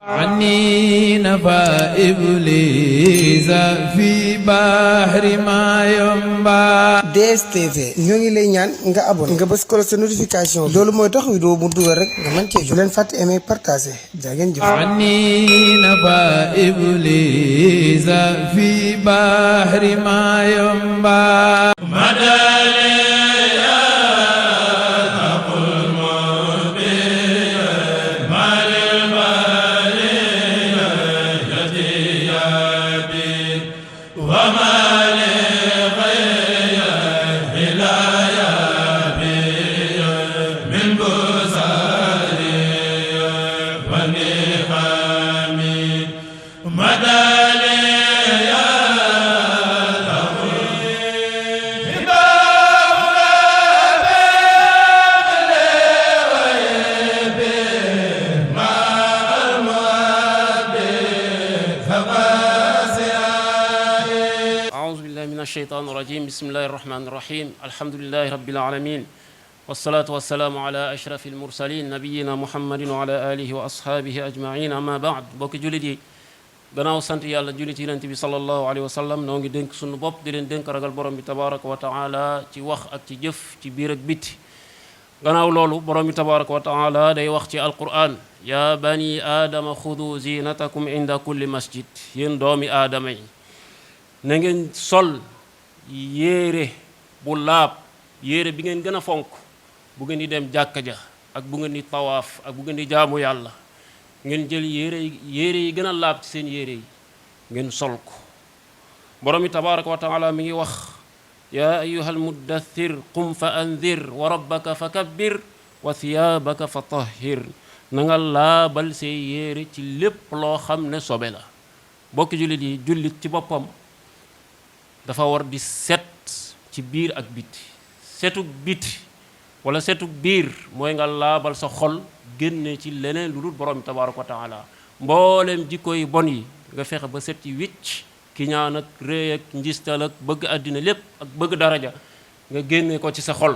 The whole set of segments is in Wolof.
عني نفى إبليس في بحر ما ينبع. DSTV ñoo ngi lay ñaan nga abonné nga bës ko sa notification loolu mooy tax vidéo bu dugal rek nga mën cee jot. Bu leen fàtte aimer partager jaa ngeen jëf. عني نفى إبليس في بحر ما ينبع. الشيطان الرجيم بسم الله الرحمن الرحيم الحمد لله رب العالمين والصلاة والسلام على أشرف المرسلين نبينا محمد وعلى آله وأصحابه أجمعين أما بعد بوك جوليدي غناو سانت يالا جوليتي نبي صلى الله عليه وسلم نوغي دنك سونو بوب دي لين دنك راغال بروم بي تبارك وتعالى تي واخ اك تي جيف تي بير اك بيتي غناو لولو بروم بي تبارك وتعالى داي واخ تي القرآن يا بني آدم خذوا زينتكم عند كل مسجد ين دومي آدمي نغن سول yére bu laab yére bi ngeen gën a fonk bu ngeen di dem jàkka ja ak bu ngeen di tawaaf ak bu ngeen di jaamu yàlla ngeen jël yére yi gën a laab ci seen yére yi ngeen sol ko borom bi tabaraka wa taala mi ngi wax yaa ayyuhal muddathir qum fa anzir wa rabbaka fa kabbir wa thiyabaka fa tahhir na nga laabal say yére ci lépp loo xam ne sobe la bokk jullit yi jullit ci boppam dafa war di set ci biir ak biti setuk biti wala setuk biir mooy nga laabal sa xol génne ci leneen lu dul borom tabaaraka wa taala mboolem jikko yi bon yi nga fexe ba set ci wicc ki ñaan ak réy ak njistal ak bëgg àddina lépp ak bëgg daraja nga génne ko ci sa xol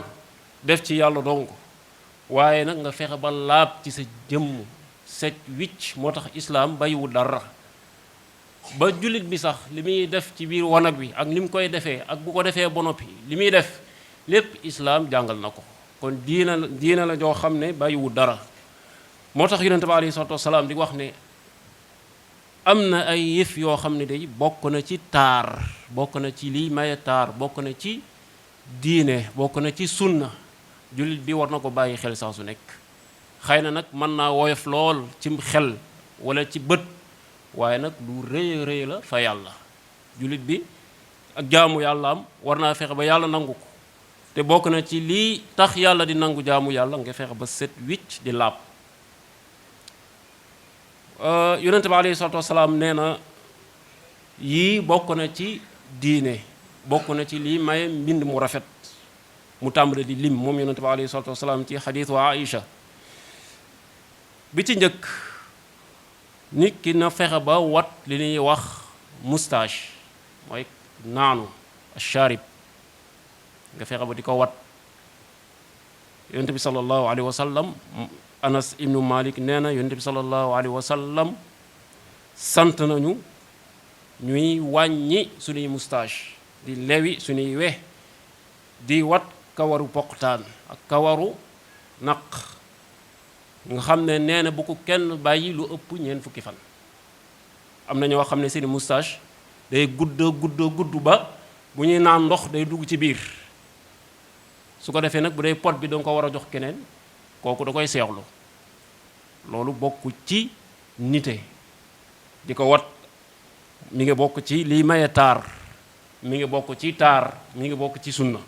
def ci yàlla dong waaye nag nga fexe ba laab ci sa jëmm set wicc moo tax islaam bayiwu dara ba jullit bi sax li muy def ci biir wanag wi ak ni mu koy defee ak bu ko defee ba noppi li muy def lépp islaam jàngal na ko kon diina la joo xam ne bàyyiwu dara moo tax yonente bi alayhi salaatu wasalaam di wax ne am na ay yëf yoo xam ne day bokk na ci taar bokk na ci liy maye taar bokk na ci diine bokk na ci sunna jullit bi war na ko bàyyi xel saa su nekk xëy na nag mën naa woyof lool ci xel wala ci bët waaye nag lu rëy rëy la fa yàlla jullit bi ak jaamu yàlla am war naa fexe ba yàlla nangu ko te bokk na ci lii tax yàlla di nangu jaamu yàlla nga fexe ba set wicc di laab yonente bi alayhi salaatu wasalaam nee na yii bokk na ci diine bokk na ci lii maye mbind mu rafet mu tàmbale di lim moom yonente bi alayhi salaatu wasalaam ci xadiis wa Aïcha bi ci njëkk nit ki na fexe ba wat li ñuy wax moustache mooy naanu asharib nga fexe ba di ko wat yonent bi sallallahu alayhi wa sallam Anas ibnu Malik nee na yonent bi sallallahu alayhi wa sallam sant nañu ñuy wàññi suñuy moustache di lewi suñuy we di wat kawaru poqtaan ak kawaru naq nga xam ne nee na bu ko kenn bàyyi lu ëpp ñeent fukki fan am na ñoo xam ne seeni moustache day gudd ba bu ñuy naan ndox day dugg ci biir su ko defee nag bu dee pot bi danga ko war a jox keneen kooku da koy seexlu loolu bokk ci nite di ko wat mi ngi bokk ci liy maye taar mi ngi bokk ci taar mi ngi bokk ci sunna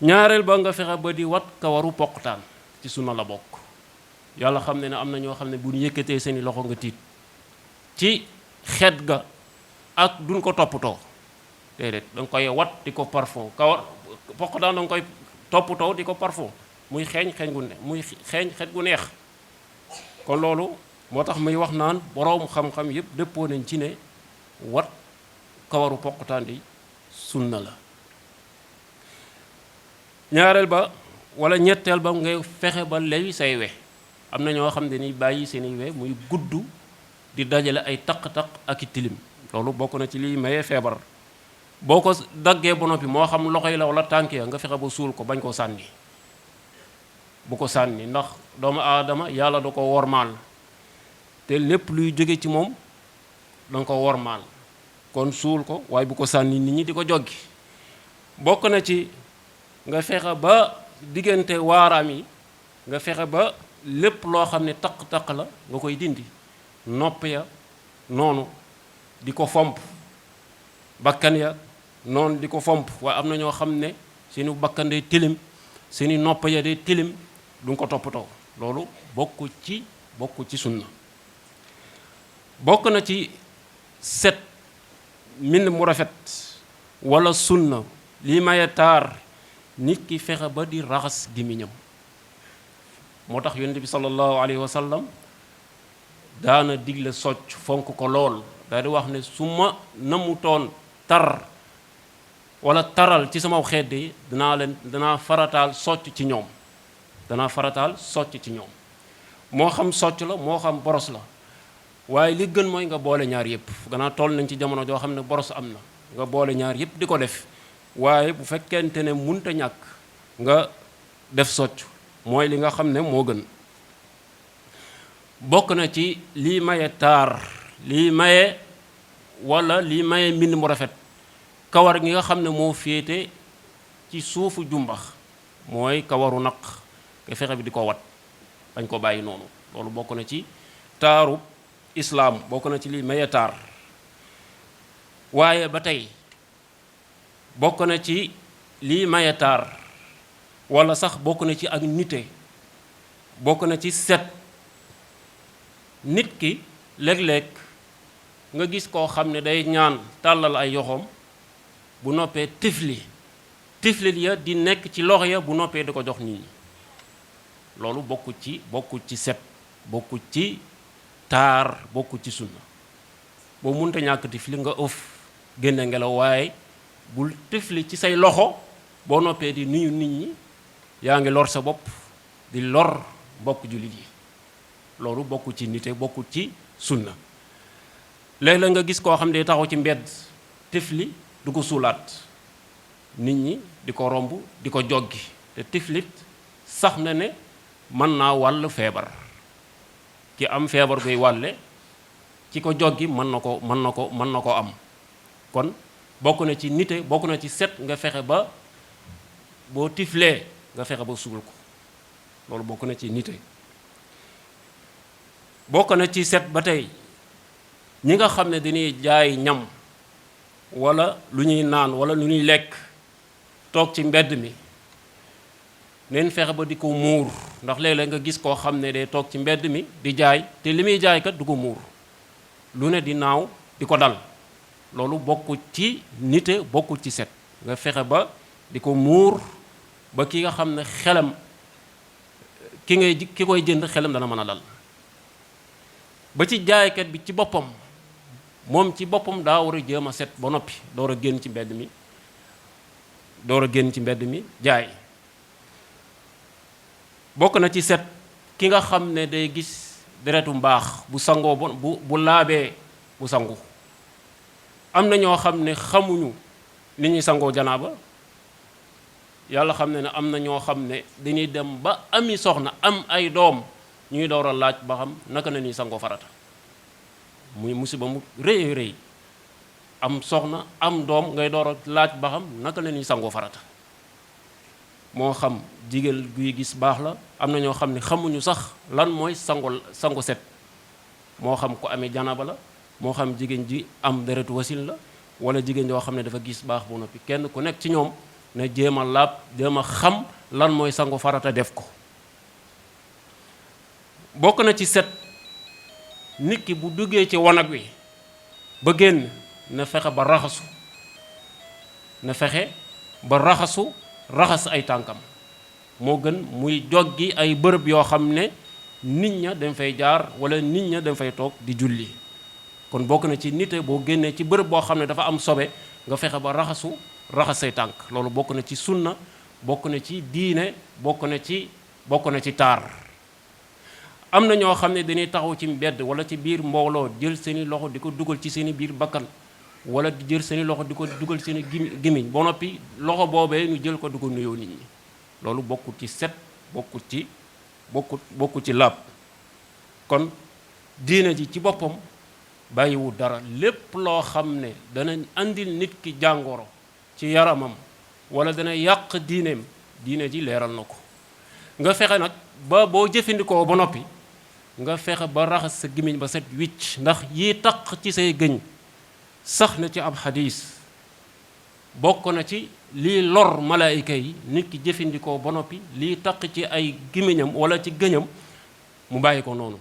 ñaareel ba nga fexe ba di wat kawaru poqtaan ci sunna la bokk yàlla xam ne ne am na ñoo xam ne bu ñu yëkkatee seeni loxo nga tiit ci xet ga ak duñ ko toppatoo déedéet da nga koy wat di ko parfum kawar poqtaan da nga koy toppatoo di ko parfum muy xeeñ xet gu neex kon loolu moo tax muy wax naan boroom xam-xam yépp dëppoo nañ ci ne wat kawaru poqtaan di sunna la ñaareel ba wala ñetteel ba ngay fexe ba lewi say we am na ñoo xam ne ni bàyyi seeni we muy gudd di dajale ay taq-taq ak i tilim loolu bokk na ci liy maye feebar. boo ko daggee ba noppi moo xam loxo yi la wala tànk ya nga fexe ba suul ko bañ koo sànni bu ko sànni ndax doomu aadama yàlla da ko wormaal te lépp luy jóge ci moom da nga ko wormaal kon suul ko waaye bu ko sànni nit ñi di ko joggi. bokk na ci nga fexe ba diggante waaraam yi nga fexe ba lépp loo xam ne taq-taq la nga koy dindi nopp ya noonu di ko fomp bakkan ya noonu di ko fomp waaye am na ñoo xam ne seeni bakkan day tilim seeni nopp ya day tilim du nga ko toppatoo loolu bokk ci sunna. bokk na ci set mbind mu rafet wala sunna lii maye taar nit ki fexe ba di raxas gémmiñam moo tax yonent bi sallallahu alayhi wa sallam daana digle socc fonk ko lool daal di wax ne su ma namutoon tar wala taral ci sama xeet yi danaa farataal socc ci ñoom moo xam socc la moo xam boros la waaye li gën mooy nga boole ñaar yëpp gannaaw toll nañ ci jamono joo xam ne boros am na nga boole ñaar yëpp di ko def waaye bu fekkente ne munta ñàkk nga def socc mooy li nga xam ne moo gën. bokk na ci lii maye taar lii maye mbind mu rafet kawar gi nga xam ne moo féete ci suufu jumbax mooy kawaru naq nga fexe bi di ko wat bañ ko bàyyi noonu loolu bokk na ci taaru islaam bokk na ci lii maye taar. waaye ba tey bokk na ci lii maye taar wala sax bokk na ci ak nite bokk na ci set nit ki léeg-léeg nga gis koo xam ne day ñaan tàllal ay yoxoom bu noppee tiflit ya di nekk ci loxo ya bu noppee di ko jox nit ñi loolu bokku ci set bokku ci taar bokku ci sunna. boo munta ñàkk tifli nga ëf génne ngelaw waaye bul tifli ci say loxo boo noppee di nuyu nit ñi yaa ngi lor sa bopp di lor mbokk jullit yi loolu bokku ci nite bokku ci sunna. léeg-léeg nga gis koo xam ne taxaw ci mbedd tifli du ko suulaat nit ñi di ko romb di ko joggi te tiflit sax na ne mën naa wàll feebar ki am feebar guy wàlle ci ko joggi mën na ko am kon bokk na ci nite bokk na ci set nga fexe ba boo tiflee nga fexe ba suul ko loolu bokk na ci nite. bokk na ci set ba tey ñi nga xam ne dañuy jaay ñam wala lu ñuy naan wala lu ñuy lekk toog ci mbedd mi neen fexe ba di ko muur ndax léeg-léeg nga gis koo xam ne day toog ci mbedd mi di jaay te li muy jaay kat du ko muur lu ne di naaw di ko dal loolu bokku ci nite bokku ci set nga fexe ba di ko muur ba ki nga xam ne xelam ki koy jënd xelam dana mën a dal ba ci jaaykat bi ci boppam moom ci boppam daa war a jéem a set ba noppi door a génn ci mbedd mi jaay. bokk na ci set ki nga xam ne day gis deretu mbaax bu sangoo bu laabee bu sangu am na ñoo xam ne xamuñu ni ñuy sangoo janaaba yàlla xam ne am na ñoo xam ne dañuy dem ba ami soxna am ay doom ñuy door a laaj ba xam naka na ñuy sangoo farata muy musiba mu rëy rëy am soxna am doom ngay door a laaj ba xam naka la ñuy sangoo farata moo xam jigéen guy gis baax la am na ñoo xam ne xamuñu sax lan mooy sangu set moo xam ku amee janaba la moo xam jigéen ji am deretu wasin la wala jigéen joo xam ne dafa gis baax bu noppi kenn ku nekk ci ñoom ne jéem a laab jéem a xam lan mooy sangu farata def ko. bokk na ci set nit ki bu duggee ci wanag wi ba génn na fexe ba raxas ay tànkam moo gën muy joggi ay bërëb yoo xam ne nit ña dañ fay jaar wala nit ña dañ fay toog di julli kon bokk na ci nite boo génnee ci bërëb boo xam ne dafa am sobe nga fexe ba raxas say tànk loolu bokk na ci sunna bokk na ci diine bokk na ci taar. am na ñoo xam ne dañuy taxaw ci mbedd wala ci biir mbooloo jël seeni loxo di ko dugal ci seeni biir bakkan wala di jël seeni loxo di ko dugal seeni gémmiñ ba noppi loxo boobee ñu jël ko di ko nuyoo nit ñi loolu bokkul ci set bokkul ci laab kon diine ji ci boppam bàyyiwu dara lépp loo xam ne dana andil nit ki jàngoro ci yaramam wala dana yàq diineem diine ji leeral na ko nga fexe nag ba boo jëfandikoo ba noppi nga fexe ba raxas sa gémmiñ ba set wicc ndax yi taq ci say gëñ sax na ci ab xadiis bokk na ci lii lor malaayika yi nit ki jëfandikoo ba noppi lii taq ci ay gémmiñam wala ci gëñam mu bàyyi ko noonu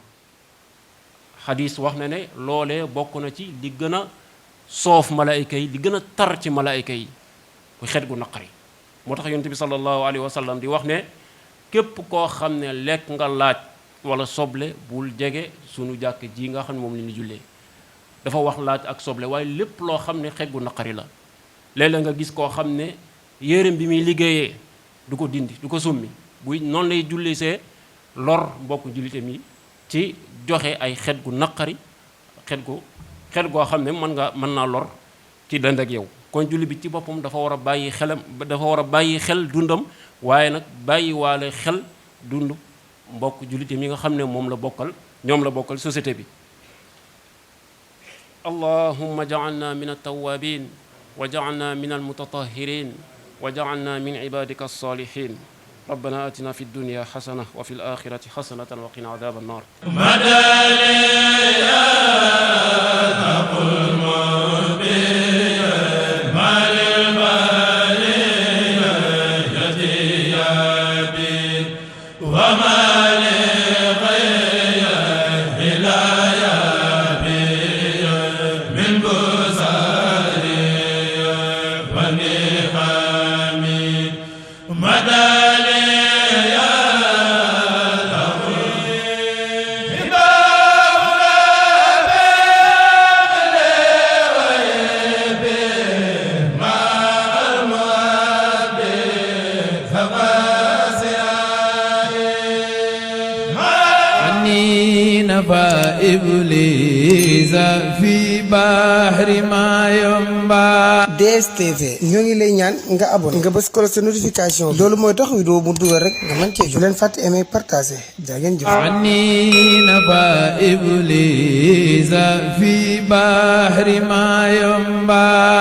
xadiis wax na ne loolee bokk na ci li gën a soof malaayika yi li gën a tar ci malaayika yi bu xet gu naqari moo tax yonent bi sallallahu alayhi wa sallam di wax ne képp koo xam ne lekk nga laaj wala soble bul jege sunu jàkk ji nga xam ne moom la ñu jullee dafa wax laaj ak soble waaye lépp loo xam ne xet gu naqari la léeg-léeg nga gis koo xam ne yéreem bi muy liggéeyee du ko dindi du ko summi buy noonu lay julli see lor mbokk jullitam yi ci joxe ay xet gu naqari xet goo xam ne mën naa lor ci dend ak yow kon julli bi ci boppam dafa war a bàyyi xel dundam waaye nag bàyyi waale xel dund mbokk jullitam yi nga xam ne ñoom la bokkal société bi allahumma ja'alna min at-tawwabin wa ja'alna min al-mutatahhirin wa ja'alna min ibadika as-salihin ربنا آتنا في الدنيا حسنة وفي الآخرة حسنة وقنا عذاب النار إبليس في بحر ما ينبع DSTV ñoo ngi lay ñaan nga abonné nga bës ko sa notification loolu mooy tax vidéo mu dugal rek nga mën cee jot leen fàtte aimer partager jaa ngeen jëf عني نبأ إبليس في بحر ما ينبع